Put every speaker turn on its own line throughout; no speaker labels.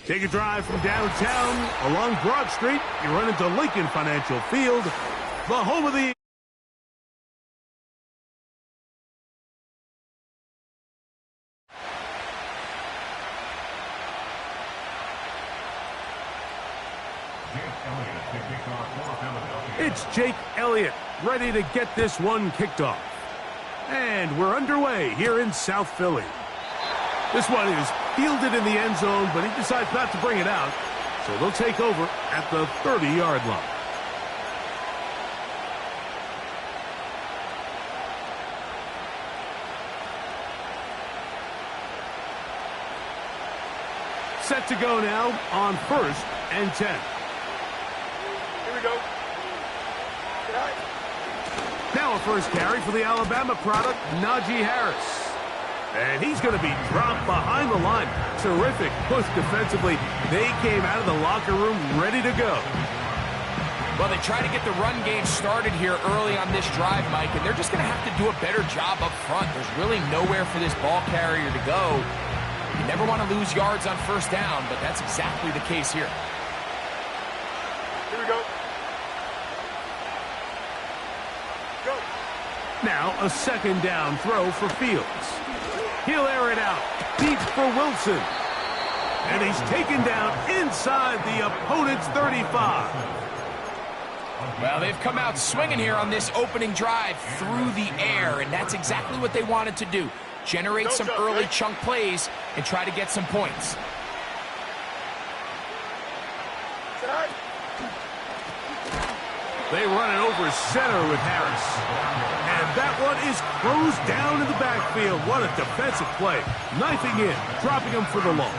Take a drive from downtown along Broad Street. You run into Lincoln Financial Field, the home of the... It's Jake Elliott ready to get this one kicked off. And we're underway here in South Philly. This one is fielded in the end zone, but he decides not to bring it out. So they'll take over at the 30-yard line. Set to go now on 1st and 10.
Here we go.
Now a first carry for the Alabama product, Najee Harris. And he's going to be dropped behind the line. Terrific push defensively. They came out of the locker room ready to go.
Well, they try to get the run game started here early on this drive, Mike, and they're just going to have to do a better job up front. There's really nowhere for this ball carrier to go. You never want to lose yards on first down, but that's exactly the case here.
Here we go. Go.
Now a second down throw for Fields. He'll air it out deep for Wilson. And he's taken down inside the opponent's 35.
Well, they've come out swinging here on this opening drive through the air, and that's exactly what they wanted to do. Generate some early chunk plays and try to get some points.
They run it over center with Harris. And that one is closed down in the backfield. What a defensive play. Knifing in, dropping him for the loss.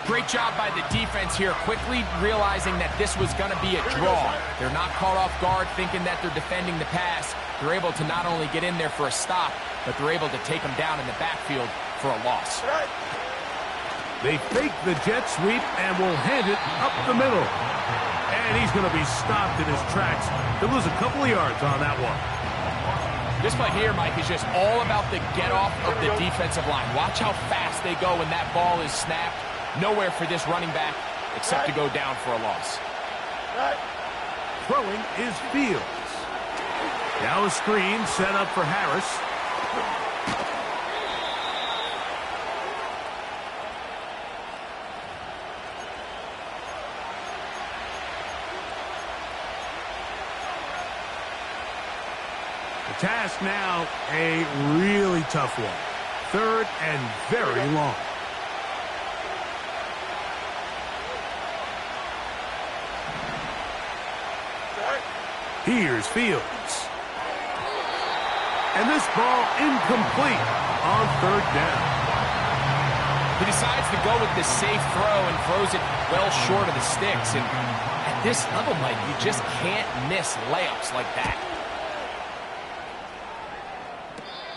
Great job by the defense here, quickly realizing that this was going to be a draw. They're not caught off guard thinking that they're defending the pass. They're able to not only get in there for a stop, but they're able to take them down in the backfield for a loss.
They fake the jet sweep and will hand it up the middle. And he's going to be stopped in his tracks. He'll lose a couple of yards on that one.
This play here, Mike, is just all about the get-off of the defensive line. Watch how fast they go when that ball is snapped. Nowhere for this running back except to go down for a loss.
Throwing is Fields. Now a screen set up for Harris. The task now, a really tough one. 3rd and very long. Here's Fields. And this ball incomplete on 3rd down.
He decides to go with the safe throw and throws it well short of the sticks. And at this level, Mike, you just can't miss layups like that.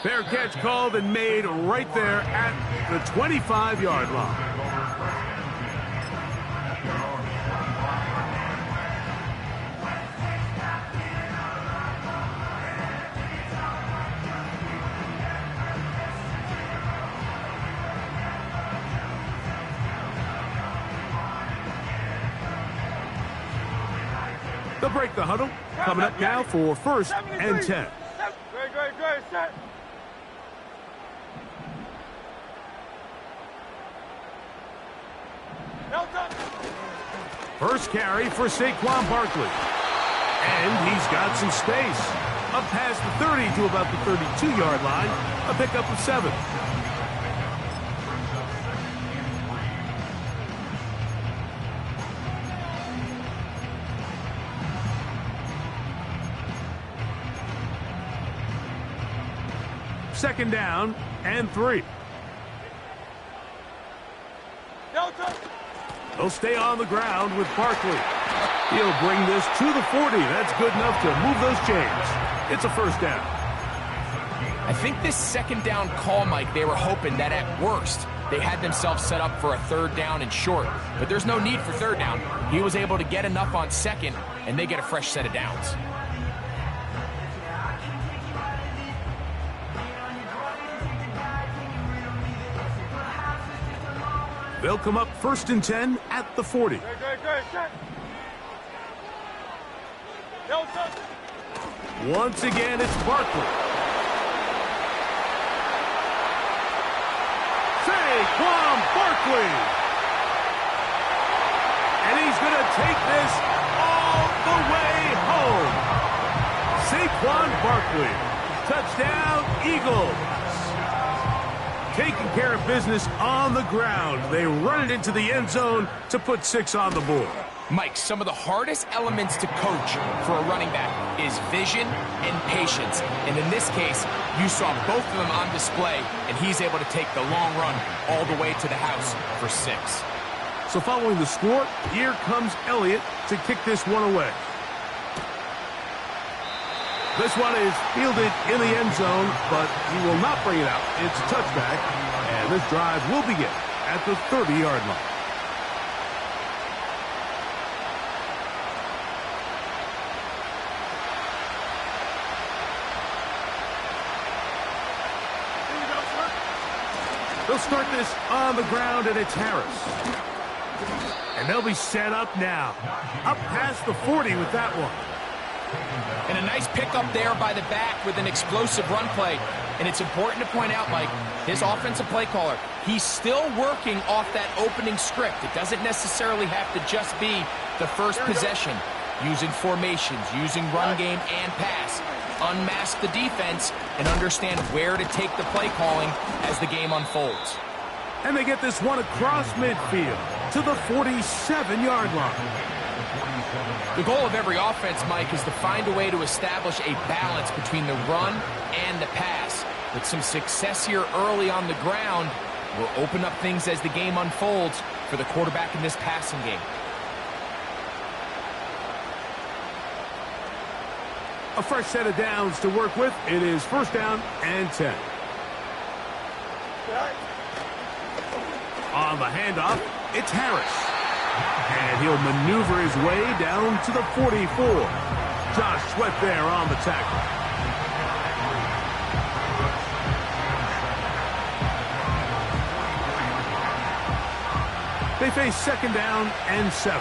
Fair catch called and made right there at the 25-yard line. They'll break the huddle. Coming up now for 1st and 10.
Great, set.
First carry for Saquon Barkley. And he's got some space. Up past the 30 to about the 32-yard line. A pickup of 7. Second down and 3. They'll stay on the ground with Barkley. He'll bring this to the 40. That's good enough to move those chains. It's a 1st down.
I think this 2nd down call, Mike, they were hoping that at worst they had themselves set up for a 3rd down and short. But there's no need for 3rd down. He was able to get enough on 2nd, and they get a fresh set of downs.
They'll come up 1st and 10 at the 40.
Great, set. No touch.
Once again, it's Barkley. Saquon Barkley. And he's going to take this all the way home. Saquon Barkley. Touchdown, Eagles. Taking care of business on the ground. They run it into the end zone to put 6 on the board.
Mike, some of the hardest elements to coach for a running back is vision and patience. And in this case, you saw both of them on display, and he's able to take the long run all the way to the house for 6.
So following the score, here comes Elliott to kick this one away. This one is fielded in the end zone, but he will not bring it out. It's a touchback, and this drive will begin at the 30-yard line. They'll start this on the ground, and it's Harris. And they'll be set up now. Up past the 40 with that one.
And a nice pickup there by the back with an explosive run play. And it's important to point out, Mike, his offensive play caller, he's still working off that opening script. It doesn't necessarily have to just be the first possession. Using formations, using run game and pass. Unmask the defense and understand where to take the play calling as the game unfolds.
And they get this one across midfield to the 47-yard line.
The goal of every offense, Mike, is to find a way to establish a balance between the run and the pass. With some success here early on the ground, will open up things as the game unfolds for the quarterback in this passing game.
A fresh set of downs to work with. It is 1st down and 10. On the handoff, it's Harris. And he'll maneuver his way down to the 44. Josh Sweat there on the tackle. They face 2nd down and 7.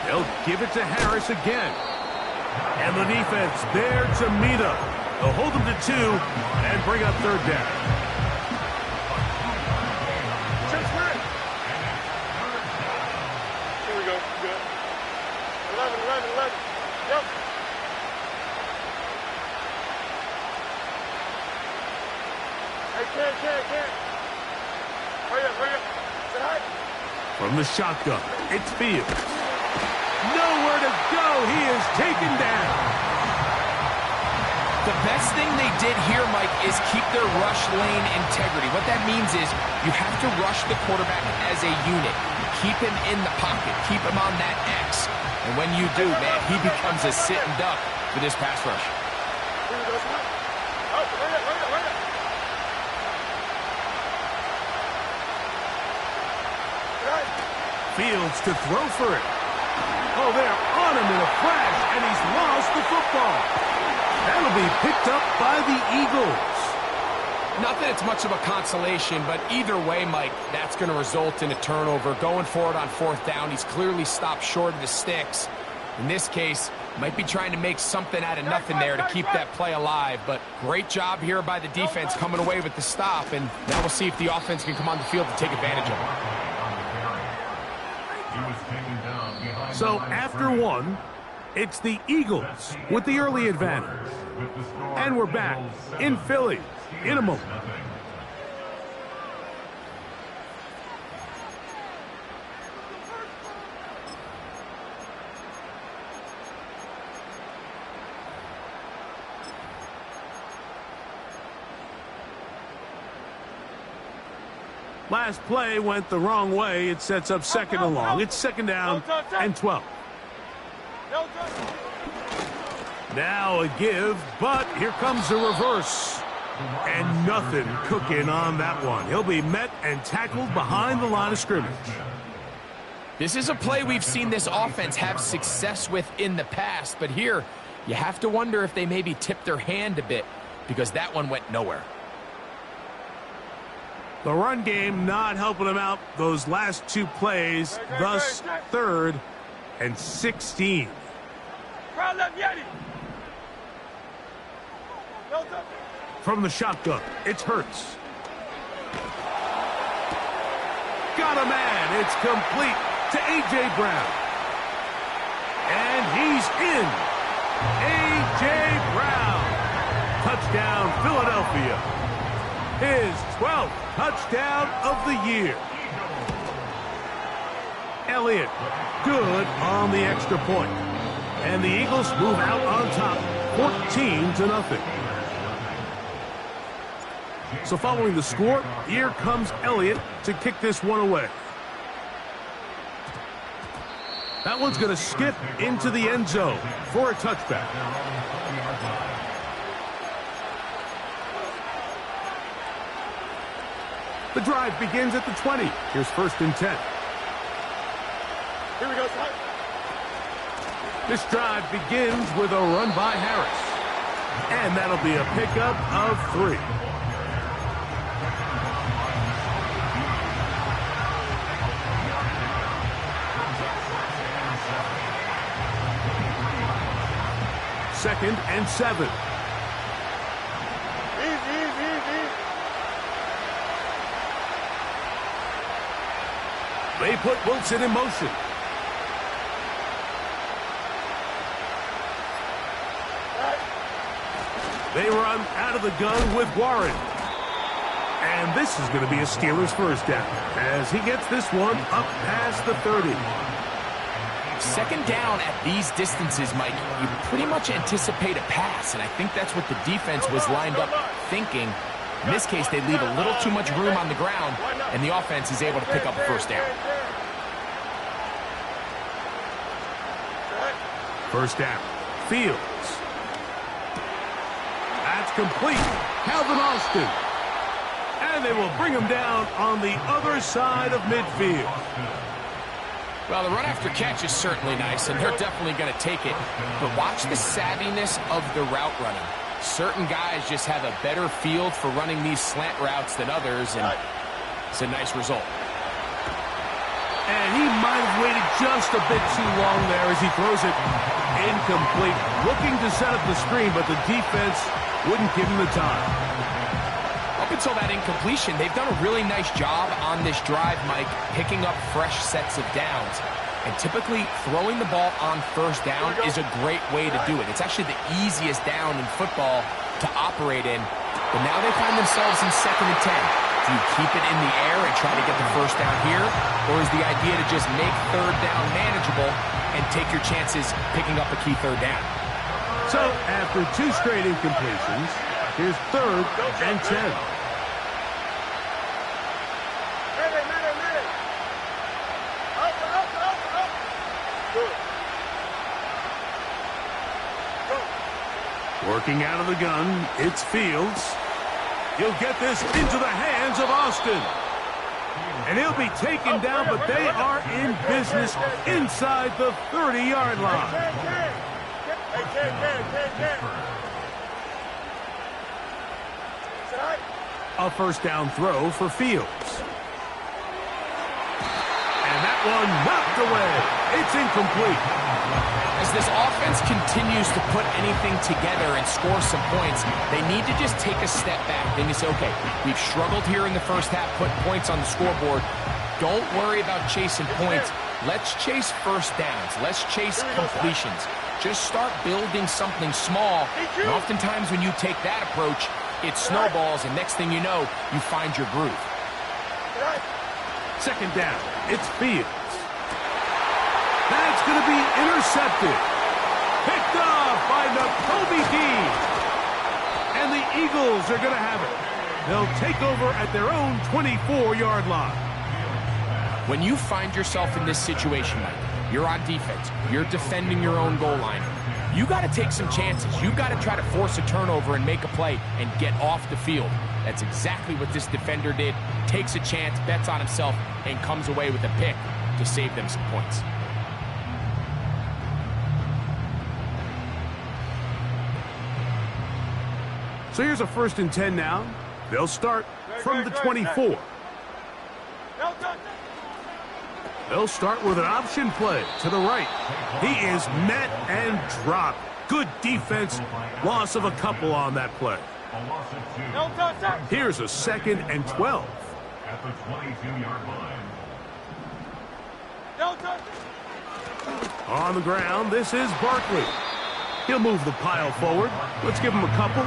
They'll give it to Harris again. And the defense there to meet up. They'll hold them to 2 and bring up 3rd down.
Here we go. Good. 11. Yep. Hey, can't. Hurry up. Say hi.
From the shotgun, it's Fields. Nowhere to go. He is taken down.
The best thing they did here, Mike, is keep their rush lane integrity. What that means is you have to rush the quarterback as a unit. Keep him in the pocket. Keep him on that X. And when you do, man, he becomes a sitting duck for this pass rush.
Fields to throw for it. Oh, they're on him in a flash, and he's lost the football. That'll be picked up by the Eagles.
Not that it's much of a consolation, but either way, Mike, that's going to result in a turnover. Going forward on 4th down, he's clearly stopped short of the sticks. In this case, might be trying to make something out of nothing there to keep that play alive. But great job here by the defense coming away with the stop, and now we'll see if the offense can come on the field to take advantage of it.
So after 1, it's the Eagles with the early advantage. And we're back in Philly in a moment. Last play went the wrong way. It sets up 2nd and long. It's 2nd down and 12. Now a give, but here comes the reverse. And nothing cooking on that one. He'll be met and tackled behind the line of scrimmage.
This is a play we've seen this offense have success with in the past, but here you have to wonder if they maybe tipped their hand a bit because that one went nowhere.
The run game not helping them out those last two plays, thus 3rd and 16. From the shotgun, it's Hurts. Got a man, it's complete to A.J. Brown. And he's in. A.J. Brown. Touchdown, Philadelphia. His 12th touchdown of the year. Elliott, good on the extra point. And the Eagles move out on top, 14-0. So following the score, here comes Elliott to kick this one away. That one's going to skip into the end zone for a touchback. The drive begins at the 20. Here's 1st and 10.
Here we go, son.
This drive begins with a run by Harris. And that'll be a pickup of 3. Second and 7.
Easy.
They put Wilson in motion. They run out of the gun with Warren. And this is going to be a Steelers first down as he gets this one up past the 30.
Second down at these distances, Mike, you pretty much anticipate a pass, and I think that's what the defense was lined up thinking. In this case, they leave a little too much room on the ground, and the offense is able to pick up a first down.
First down, Fields. That's complete. Calvin Austin. And they will bring him down on the other side of midfield.
Well, the run after catch is certainly nice, and they're definitely going to take it. But watch the savviness of the route running. Certain guys just have a better feel for running these slant routes than others, and it's a nice result.
And he might have waited just a bit too long there as he throws it incomplete. Looking to set up the screen, but the defense wouldn't give him the time.
Up until that incompletion, they've done a really nice job on this drive, Mike, picking up fresh sets of downs. And typically, throwing the ball on first down is a great way to do it. It's actually the easiest down in football to operate in. But now they find themselves in 2nd and 10. Do you keep it in the air and try to get the first down here? Or is the idea to just make 3rd down manageable and take your chances picking up a key 3rd down?
So, after 2 straight incompletions, here's 3rd and 10. Working out of the gun, it's Fields. He'll get this into the hands of Austin. And he'll be taken down, but they are in business inside the 30-yard line. A first down throw for Fields. And that one knocked away. It's incomplete.
As this offense continues to put anything together and score some points, they need to just take a step back. They need to say, okay, we've struggled here in the first half, putting points on the scoreboard. Don't worry about chasing points. Let's chase first downs. Let's chase completions. Just start building something small. And oftentimes when you take that approach, it snowballs, and next thing you know, you find your groove.
Second down, it's Fields. That's going to be intercepted. Picked off by Nakobe Dean. And the Eagles are going to have it. They'll take over at their own 24-yard line.
When you find yourself in this situation, Mike, you're on defense, you're defending your own goal line, you got to take some chances. You got to try to force a turnover and make a play and get off the field. That's exactly what this defender did. Takes a chance, bets on himself, and comes away with a pick. to save them some points.
So here's a 1st and 10 now. They'll start from the 24. They'll start with an option play to the right. He is met and dropped. Good defense. Loss of a couple on that play. Here's a 2nd and 12.
At the 22-yard line.
On the ground, this is Barkley. He'll move the pile forward. Let's give him a couple.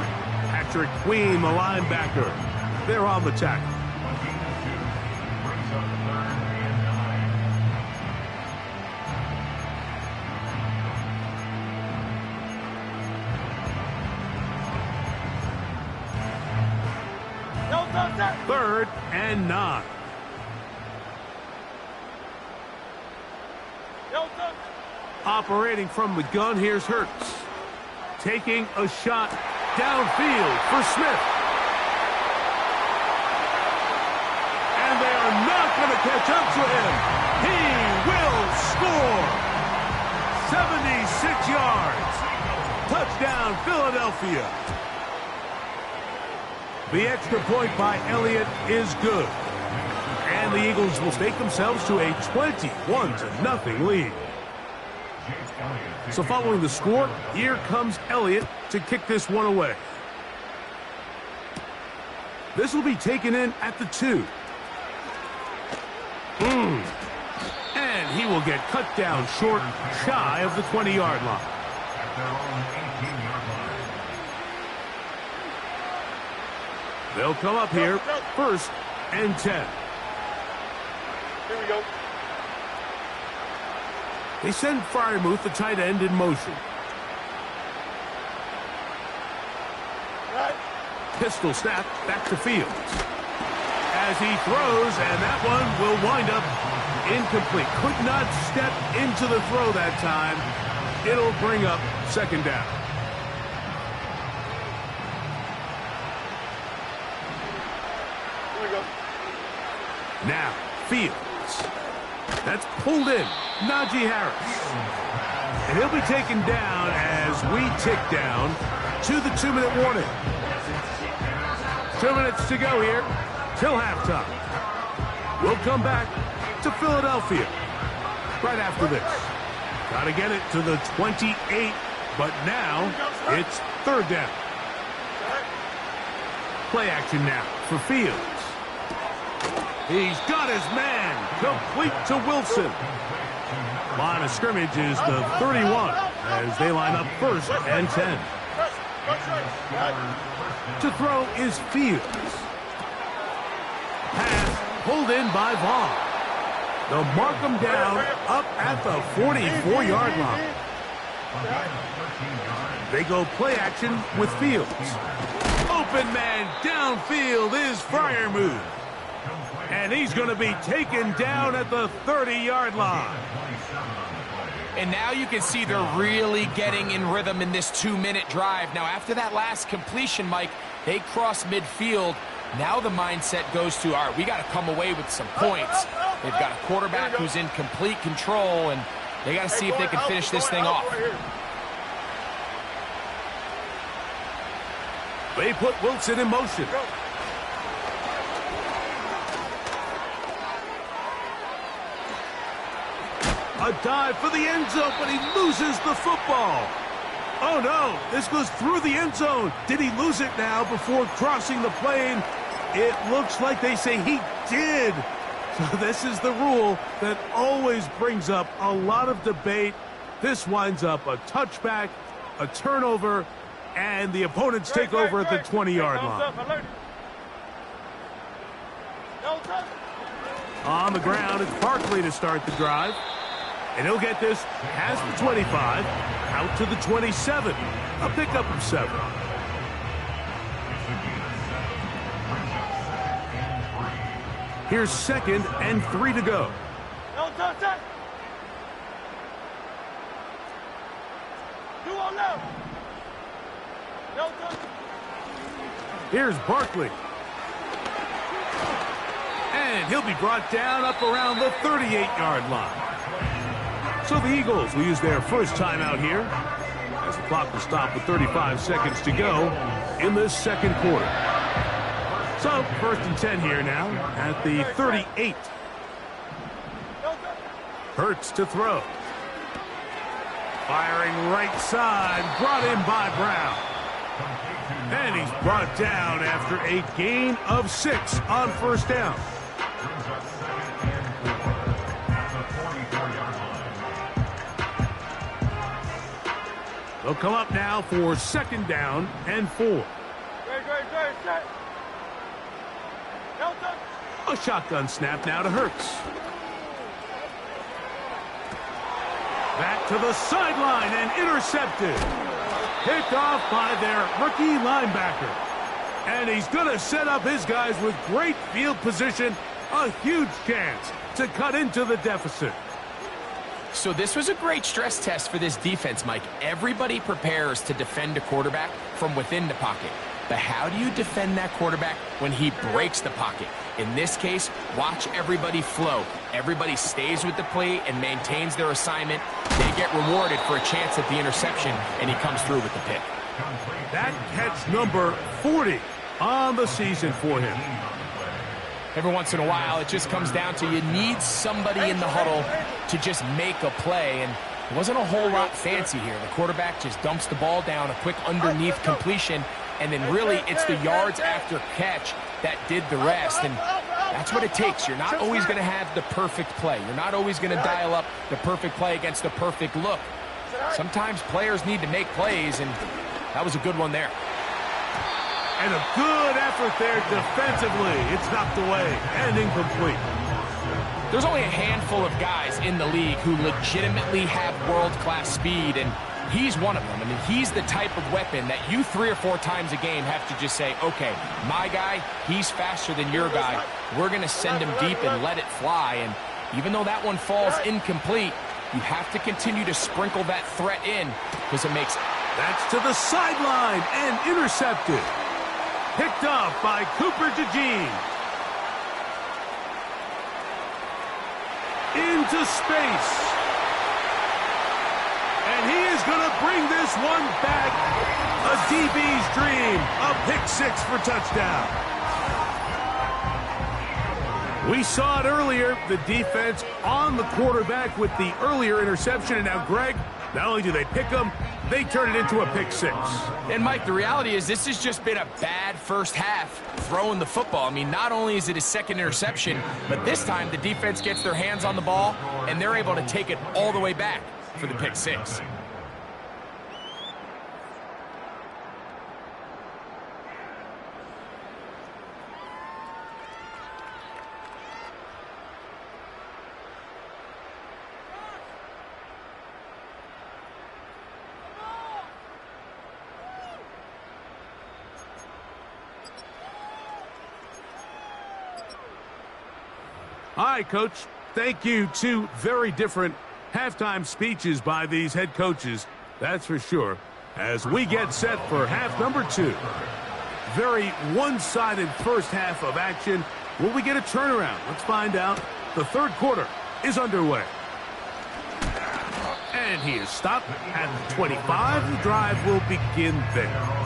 Patrick Queen, the linebacker. They're on the tackle.
Brings up 3rd and 9.
Third and 9. Operating from the gun, here's Hurts. Taking a shot downfield for Smith. And they are not going to catch up to him. He will score. 76 yards. Touchdown, Philadelphia. The extra point by Elliott is good. And the Eagles will stake themselves to a 21-0 lead. So following the score, here comes Elliott to kick this one away. This will be taken in at the 2. And he will get cut down short, shy of the 20-yard line.
At their own 18-yard line.
They'll come up here, 1st and 10.
Here we go.
They send Freiermuth, the tight end, in motion.
Right.
Pistol snap back to Fields. As he throws, and that one will wind up incomplete. Could not step into the throw that time. It'll bring up 2nd down.
Here we go.
Now, Fields. That's pulled in. Najee Harris. And he'll be taken down as we tick down to the 2-minute warning. 2 minutes to go here till halftime. We'll come back to Philadelphia right after this. Got to get it to the 28, but now it's 3rd down. Play action now for Fields. He's got his man complete to Wilson. Line of scrimmage is the 31 as they line up 1st and 10. To throw is Fields. Pass pulled in by Vaughn. They'll mark him down up at the 44-yard line. They go play action with Fields. Open man downfield is Freiermuth. And he's going to be taken down at the 30-yard line.
And now you can see they're really getting in rhythm in this 2-minute drive. Now, after that last completion, Mike, they cross midfield. Now the mindset goes to, all right, we got to come away with some points. They've got a quarterback who's in complete control, and they got to see if they can finish this thing off.
They put Wilson in motion. A dive for the end zone, but he loses the football. Oh, no. This goes through the end zone. Did he lose it now before crossing the plane? It looks like they say he did. So this is the rule that always brings up a lot of debate. This winds up a touchback, a turnover, and the opponents take over at the 20-yard line. On the ground, it's Barkley to start the drive. And he'll get this past the 25, out to the 27. A pickup of 7. Here's 2nd and 3 to go. Here's Barkley. And And he'll be brought down up around the 38-yard line. So the Eagles will use their first timeout here as the clock will stop with 35 seconds to go in this second quarter. So first and 10 here now at the 38. Hurts to throw. Firing right side, brought in by Brown. And he's brought down after a gain of 6 on first down. They'll come up now for second down and 4. A shotgun snap now to Hurts. Back to the sideline and intercepted. Picked off by their rookie linebacker. And he's going to set up his guys with great field position. A huge chance to cut into the deficit.
So this was a great stress test for this defense, Mike. Everybody prepares to defend a quarterback from within the pocket. But how do you defend that quarterback when he breaks the pocket? In this case, watch everybody flow. Everybody stays with the play and maintains their assignment. They get rewarded for a chance at the interception, and he comes through with the pick.
That catch number 40 on the season for him.
Every once in a while, it just comes down to you need somebody in the huddle to just make a play, and it wasn't a whole lot fancy here. The quarterback just dumps the ball down, a quick underneath completion, and then really it's the yards after catch that did the rest, and that's what it takes. You're not always going to have the perfect play. You're not always going to dial up the perfect play against the perfect look. Sometimes players need to make plays, and that was a good one there.
And a good effort there defensively. It's knocked away and incomplete.
There's only a handful of guys in the league who legitimately have world-class speed, and he's one of them. I mean, he's the type of weapon that you 3 or 4 times a game have to just say, okay, my guy, he's faster than your guy. We're going to send him deep and let it fly. And even though that one falls incomplete, you have to continue to sprinkle that threat in because it makes...
That's to the sideline and intercepted. Picked off by Cooper DeJean. Into space. And he is going to bring this one back. A DB's dream. A pick 6 for touchdown. We saw it earlier. The defense on the quarterback with the earlier interception. And now, Greg, not only do they pick him, they turn it into a pick 6.
And, Mike, the reality is this has just been a bad first half throwing the football. I mean, not only is it his second interception, but this time the defense gets their hands on the ball, and they're able to take it all the way back for the pick 6.
All right, Coach. Thank you. 2 very different halftime speeches by these head coaches, that's for sure, as we get set for half number 2. Very one-sided first half of action. Will we get a turnaround? Let's find out. The third quarter is underway. And he is stopped at the 25. The drive will begin there.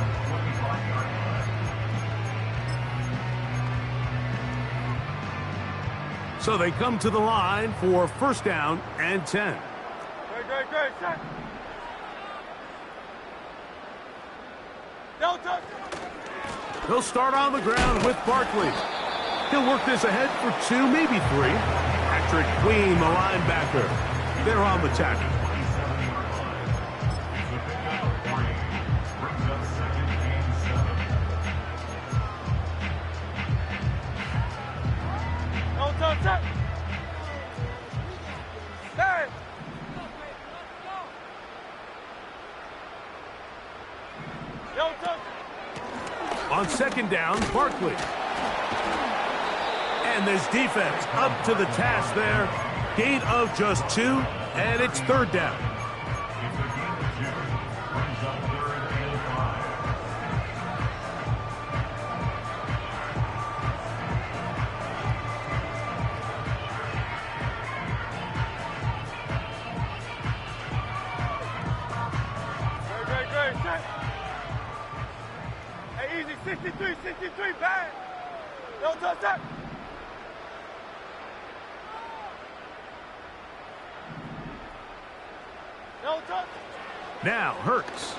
So they come to the line for first down and 10.
Great. Delta.
They'll start on the ground with Barkley. He'll work this ahead for 2, maybe 3. Patrick Queen, the linebacker. They're on the tackle. On second down, Barkley. And this defense up to the task there. Gain of just 2, and it's third down.
Easy, 63, 63, bang. No touch that. No touch.
Now Hurts.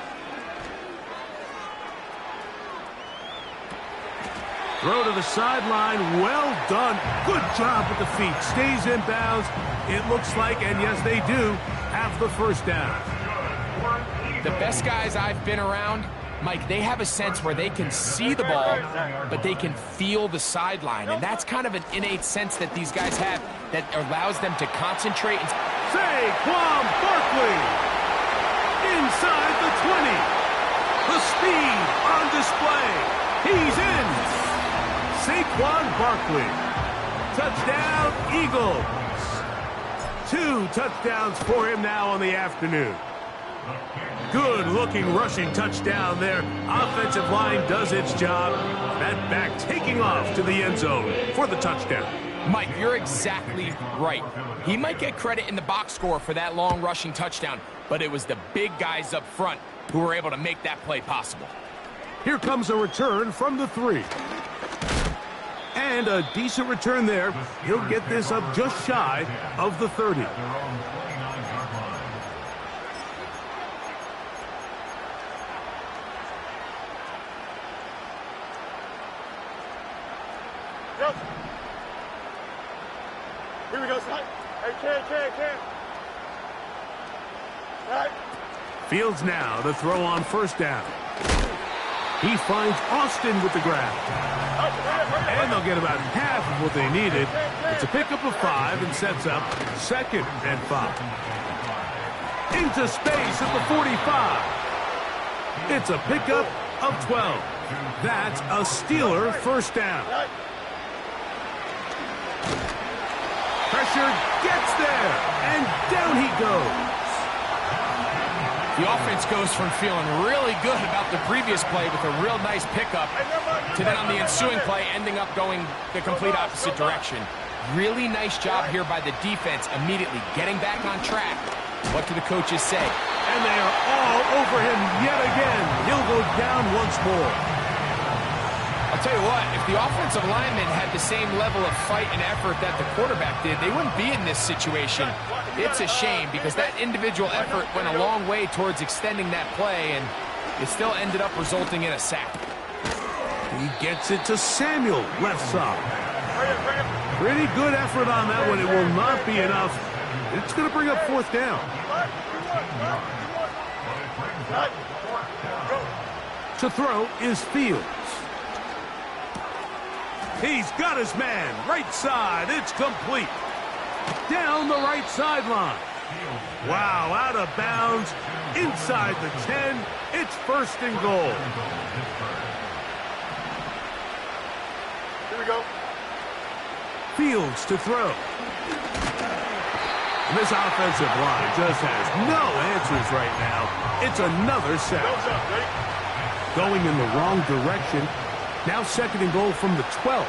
Throw to the sideline. Well done. Good job with the feet. Stays in bounds. It looks like, and yes, they do, have the first down.
The best guys I've been around, Mike, they have a sense where they can see the ball, but they can feel the sideline. And that's kind of an innate sense that these guys have that allows them to concentrate.
Saquon Barkley inside the 20. The speed on display. He's in. Saquon Barkley. Touchdown, Eagles. 2 touchdowns for him now on the afternoon. Good-looking rushing touchdown there. Offensive line does its job. That back taking off to the end zone for the touchdown.
Mike, you're exactly right. He might get credit in the box score for that long rushing touchdown, but it was the big guys up front who were able to make that play possible.
Here comes a return from the 3. And a decent return there. He'll get this up just shy of the 30.
Yep. Here we go, son. Hey, can. Right.
Fields now to throw on first down. He finds Austin with the grab. And they'll get about half of what they needed. It's a pickup of 5 and sets up 2nd and 5. Into space at the 45. It's a pickup of 12. That's a Steeler first down. Pressure gets there, and down he goes.
The offense goes from feeling really good about the previous play with a real nice pickup to then on the ensuing play ending up going the complete opposite direction. Really nice job here by the defense immediately getting back on track. What do the coaches say?
And they are all over him yet again. He'll go down once more.
I'll tell you what, if the offensive lineman had the same level of fight and effort that the quarterback did, they wouldn't be in this situation. It's a shame because that individual effort went a long way towards extending that play, and it still ended up resulting in a sack.
He gets it to Samuel, left side. Pretty good effort on that one. It will not be enough. It's going to bring up 4th down. To throw is Fields. He's got his man, right side, it's complete. Down the right sideline. Wow, out of bounds, inside the 10, it's 1st and goal.
Here we go.
Fields to throw. And this offensive line just has no answers right now. It's another sack. Going in the wrong direction. Now 2nd and goal from the 12.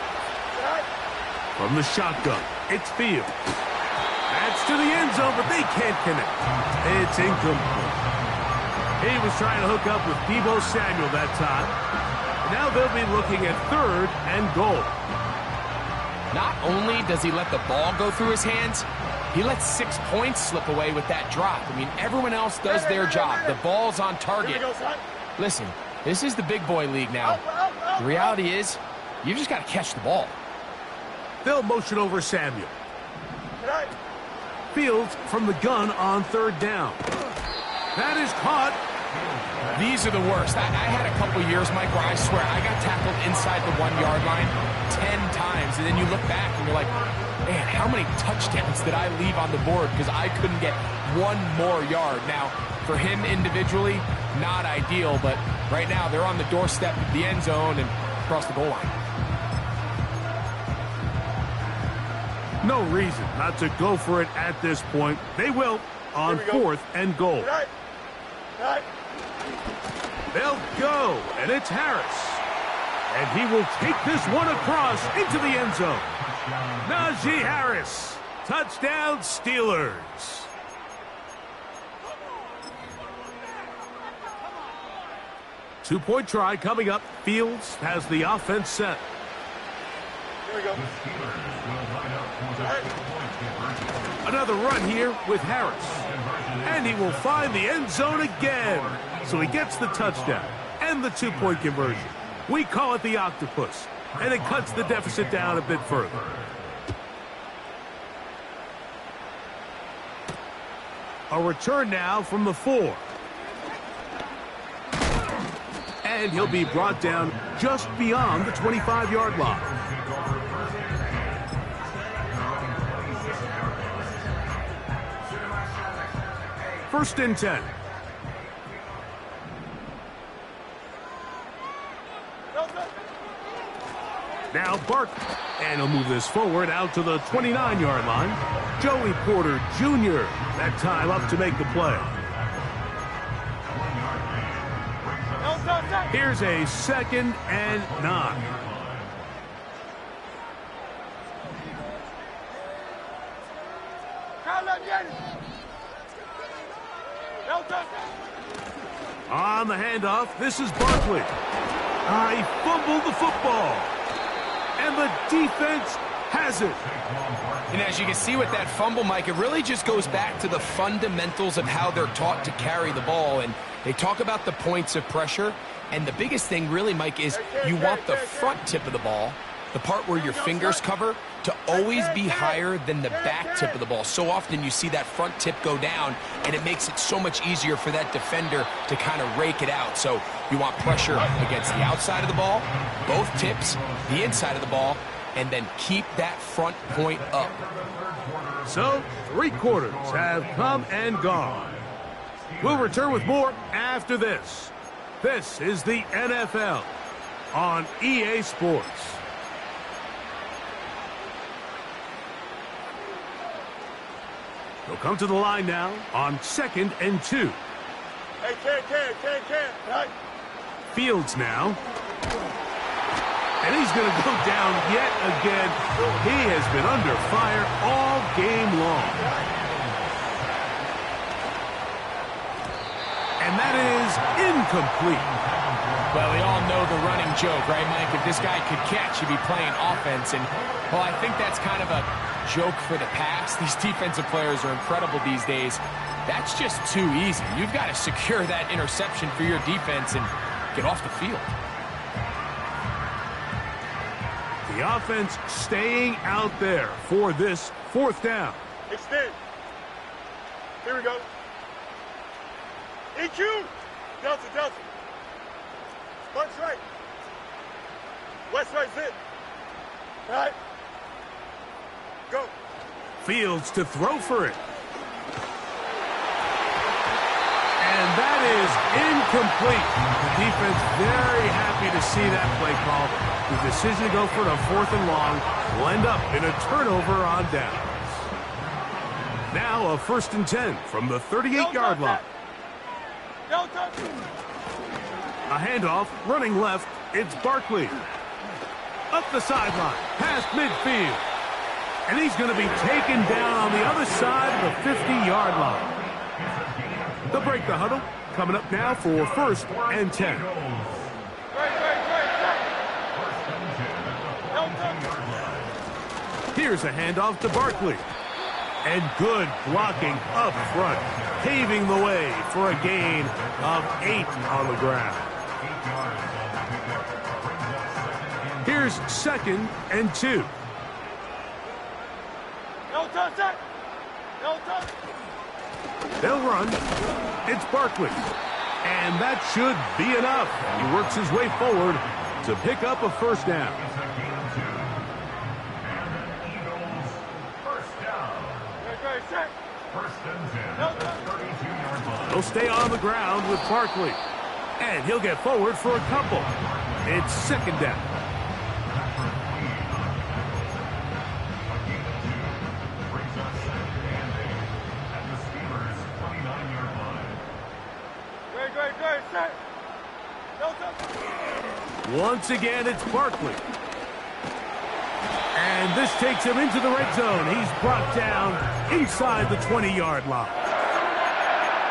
From the shotgun, it's Fields. That's to the end zone, but they can't connect. It's incomplete. He was trying to hook up with Deebo Samuel that time. Now they'll be looking at 3rd and goal.
Not only does he let the ball go through his hands, he lets 6 points slip away with that drop. I mean, everyone else does their job. The ball's on target. Listen, this is the big boy league now. The reality is, you just got to catch the ball.
They'll motion over Samuel. Fields from the gun on 3rd down. That is caught.
These are the worst. I had a couple years, Mike, where I swear I got tackled inside the 1-yard line 10 times. And then you look back and you're like, man, how many touchdowns did I leave on the board because I couldn't get 1 more yard? Now, for him individually, not ideal, but right now they're on the doorstep of the end zone and across the goal line.
No reason not to go for it at this point. They will on 4th and goal. They'll go, and it's Harris. And he will take this one across into the end zone. Najee Harris, touchdown Steelers. Two-point try coming up. Fields has the offense set.
Here we go.
The Steelers will line up for the 2-point conversion.
Another run here with Harris. And he will find the end zone again. So he gets the touchdown and the two-point conversion. We call it the octopus. And it cuts the deficit down a bit further. A return now from the 4. And he'll be brought down just beyond the 25-yard line. First and 10. Now Bark, and he'll move this forward out to the 29-yard line. Joey Porter Jr. that time up to make the play. Here's a 2nd and 9. On the handoff, this is Barkley. He fumbled the football. And the defense has it.
And as you can see with that fumble, Mike, it really just goes back to the fundamentals of how they're taught to carry the ball. And they talk about the points of pressure. And the biggest thing really, Mike, is you want the front tip of the ball, the part where your fingers cover, to always be higher than the back tip of the ball. So often you see that front tip go down, and it makes it so much easier for that defender to kind of rake it out. So you want pressure against the outside of the ball, both tips, the inside of the ball, and then keep that front point up.
So, 3 quarters have come and gone. We'll return with more after this. This is the NFL on EA Sports. They'll come to the line now on 2nd and 2.
Hey, can. Right.
Fields now. And he's going to go down yet again. He has been under fire all game long. And that is incomplete.
Well, we all know the running joke, right, Mike? If this guy could catch, he'd be playing offense. And, well, I think that's kind of a joke for the past. These defensive players are incredible these days. That's just too easy. You've got to secure that interception for your defense and get off the field.
The offense staying out there for this 4th down.
Extend. Here we go. EQ. Delta. Punch right. West right zip. Right. Go.
Fields to throw for it. And that is incomplete. The defense very happy to see that play call. The decision to go for it on 4th and long will end up in a turnover on downs. Now a 1st and 10 from the 38-yard line. A handoff, running left, it's Barkley. Up the sideline, past midfield. And he's going to be taken down on the other side of the 50-yard line. They'll break the huddle, coming up now for 1st and 10. Here's a handoff to Barkley. And good blocking up front, paving the way for a gain of 8 on the ground. Here's 2nd and 2. They'll run. It's Barkley. And that should be enough. He works his way forward to pick up a 1st down. He'll stay on the ground with Barkley. And he'll get forward for a couple. It's 2nd down. Once again, it's Barkley. And this takes him into the red zone. He's brought down inside the 20-yard line.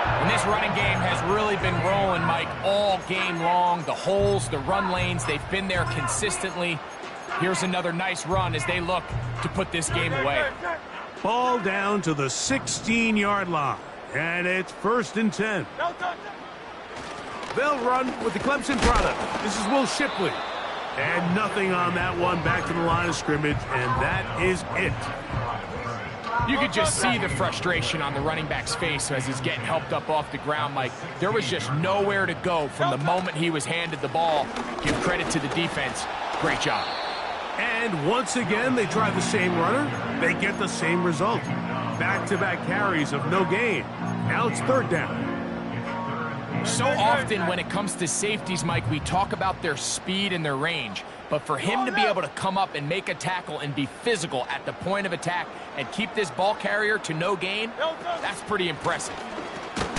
And this running game has really been rolling, Mike, all game long. The holes, the run lanes, they've been there consistently. Here's another nice run as they look to put this game away.
Ball down to the 16-yard line, and it's 1st and 10. They'll run with the Clemson product. This is Will Shipley. And nothing on that one, back to the line of scrimmage, and that is it.
You could just see the frustration on the running back's face as he's getting helped up off the ground, Mike. There was just nowhere to go from the moment he was handed the ball. Give credit to the defense. Great job.
And once again, they try the same runner. They get the same result. Back-to-back carries of no gain. Now it's 3rd down.
So often when it comes to safeties, Mike, we talk about their speed and their range. But for him to be able to come up and make a tackle and be physical at the point of attack and keep this ball carrier to no gain, that's pretty impressive.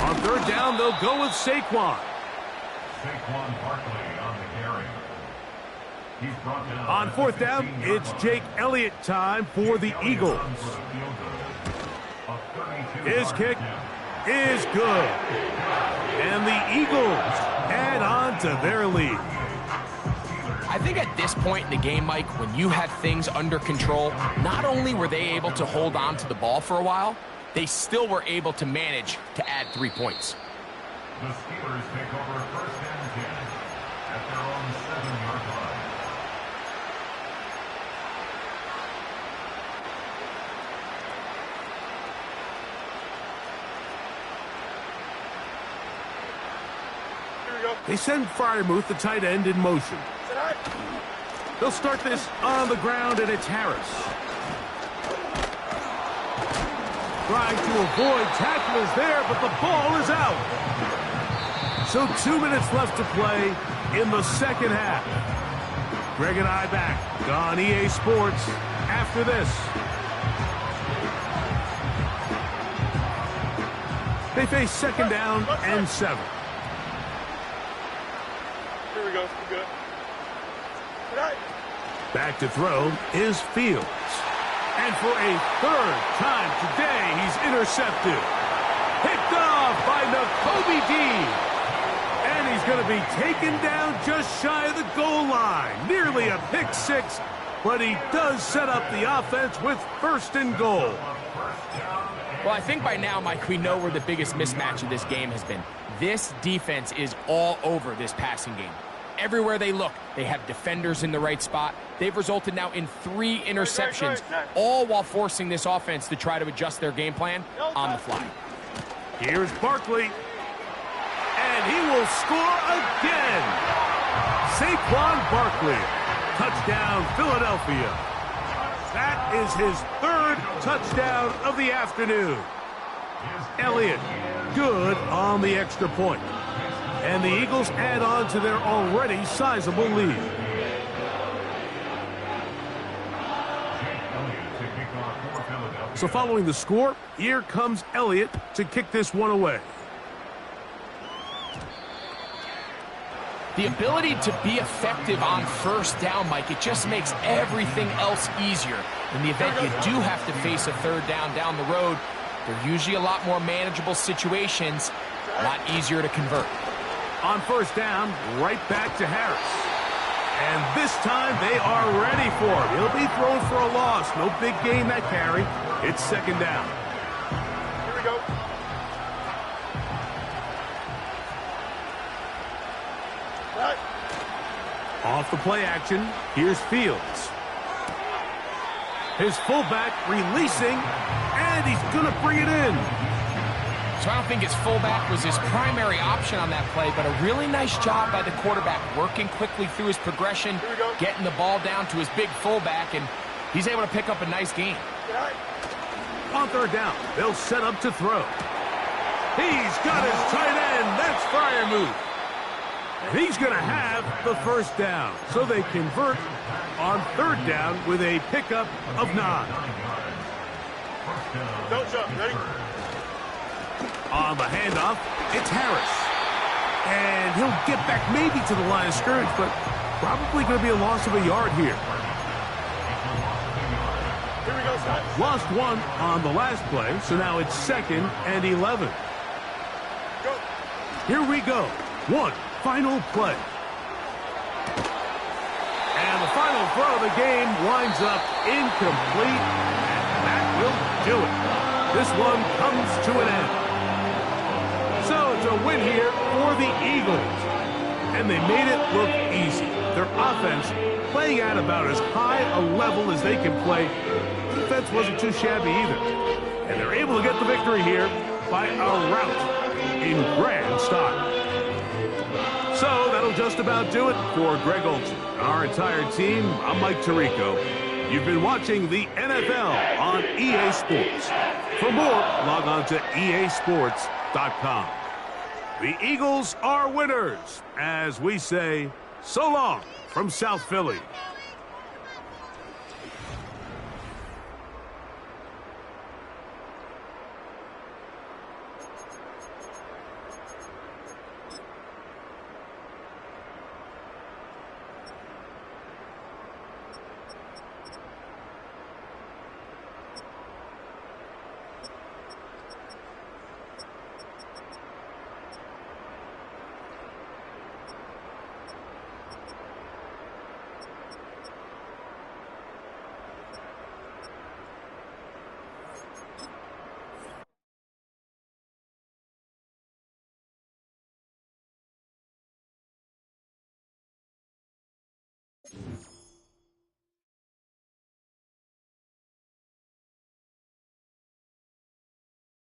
On 3rd down, they'll go with Saquon.
Saquon Barkley on the carry. He's brought down
On 4th down, it's Jake Elliott time for the Eagles. His kick is good. And the Eagles add on to their lead.
I think at this point in the game, Mike, when you have things under control, not only were they able to hold on to the ball for a while, they still were able to manage to add 3 points.
The Steelers take over 1st and 10 at their own 7-yard line.
They send Freiermuth, the tight end, in motion. They'll start this on the ground, and it's Harris. Trying to avoid tacklers there, but the ball is out. So 2 minutes left to play in the 2nd half. Greg and I back on EA Sports after this. They face 2nd down and 7.
Here we go. We're good.
Back to throw is Fields. And for a 3rd time today, he's intercepted. Picked off by Nakobe Dean. And he's going to be taken down just shy of the goal line. Nearly a pick 6, but he does set up the offense with 1st and goal.
Well, I think by now, Mike, we know where the biggest mismatch of this game has been. This defense is all over this passing game. Everywhere they look, they have defenders in the right spot. They've resulted now in 3 interceptions, all while forcing this offense to try to adjust their game plan on the fly.
Here's Barkley. And he will score again. Saquon Barkley. Touchdown, Philadelphia. That is his 3rd touchdown of the afternoon. Elliott, good on the extra point. And the Eagles add on to their already sizable lead. So following the score, here comes Elliott to kick this one away.
The ability to be effective on 1st down, Mike, it just makes everything else easier. In the event you do have to face a 3rd down the road, they're usually a lot more manageable situations, a lot easier to convert.
On 1st down, right back to Harris. And this time they are ready for him. He'll be thrown for a loss. No big gain that carry. It's 2nd down.
Here we go.
Off the play action, here's Fields. His fullback releasing, and he's going to bring it in.
So I don't think his fullback was his primary option on that play, but a really nice job by the quarterback working quickly through his progression, getting the ball down to his big fullback, and he's able to pick up a nice gain.
On 3rd down, they'll set up to throw. He's got his tight end. That's Freiermuth. And he's going to have the 1st down. So they convert on 3rd down with a pickup of 9.
Don't jump. Ready?
On the handoff, it's Harris. And he'll get back maybe to the line of scrimmage, but probably going to be a loss of a yard here.
Here we go, son.
Lost 1 on the last play, so now it's 2nd and 11. Here we go. One final play. And the final throw of the game winds up incomplete, and that will do it. This one comes to an end. So it's a win here for the Eagles. And they made it look easy. Their offense playing at about as high a level as they can play. Defense wasn't too shabby either. And they're able to get the victory here by a rout in grand style. So that'll just about do it for Greg Olson and our entire team. I'm Mike Tirico. You've been watching the NFL on EA Sports. For more, log on to easports.com. The Eagles are winners, as we say, so long from South Philly.